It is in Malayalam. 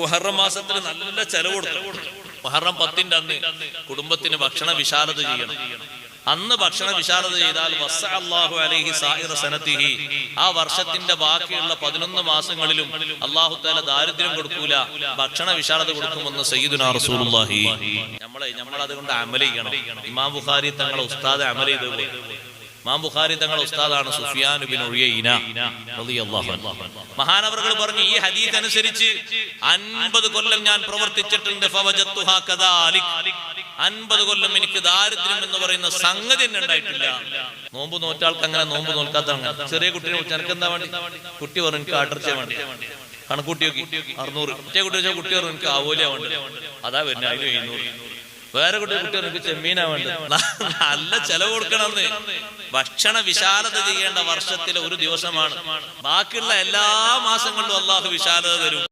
മുഹറം മാസത്തിൽ നല്ല ചെലവ് കൊടുക്കണം. മുഹറം 10-ന്റെ അന്ന് കുടുംബത്തിന് ഭക്ഷണ വിശാലത ചെയ്യണം. അന്ന് ഭക്ഷണ വിശാലത ചെയ്താൽ വസ്സഅല്ലാഹു അലൈഹി സായിറ സനതിഹി, ആ വർഷത്തിന്റെ ബാക്കിയുള്ള 11 മാസങ്ങളിലും അല്ലാഹു തആല ദാരിദ്ര്യം കൊടുക്കൂല, ഭക്ഷണ വിശാലത കൊടുക്കുമെന്ന് സയ്യിദുനാ റസൂലുള്ളാഹി. നമ്മൾ അതുകൊണ്ട് അമൽ ചെയ്യണം. ഇമാം ബുഖാരി തങ്ങളെ ഉസ്താദ് അമൽ ചെയ്തതുപോലെ. ഇമാം ബുഖാരി തങ്ങളുടെ ഉസ്താദാണ് സുഫിയാൻ ഇബ്നു ഉയൈന റളിയല്ലാഹു അൻഹു. മഹാനവറുകൾ പറഞ്ഞു, ഈ ഹദീസ് അനുസരിച്ച് 50 കൊല്ലം ഞാൻ പ്രവർത്തിച്ചിട്ടുണ്ട്. ഫവജത്തുഹാ കദാലിക്, 50 കൊല്ലം എനിക്ക് ദാരിദ്ര്യം എന്ന് പറയുന്ന സംഗതി തന്നെ ഉണ്ടായിട്ടില്ല. നോമ്പ് നോറ്റാൾക്ക് അങ്ങനെ, നോമ്പ് നോൽക്കാത്ത ചെറിയ കുട്ടിയെ വിളിച്ച് എനിക്ക് എന്താ വേണ്ടി? കുട്ടി പറഞ്ഞു എനിക്ക് ആട്ടർച്ച വേണ്ടി. കണക്കൂട്ടി നോക്കി 600. ഒറ്റ കുട്ടി വെച്ചാൽ കുട്ടി പറഞ്ഞു എനിക്ക് ആവോലിയാ വേണ്ടി. അതാ വരുന്നത്, അതിന് 700. വേറെ കുട്ടി എനിക്ക് ചെമ്മീനാ വേണ്ടത്. നല്ല ചെലവ് കൊടുക്കണമെന്ന്. ഭക്ഷണ വിശാലത ചെയ്യേണ്ട വർഷത്തിലെ ഒരു ദിവസമാണ്. ബാക്കിയുള്ള എല്ലാ മാസങ്ങളിലും അള്ളാഹു വിശാലത തരും.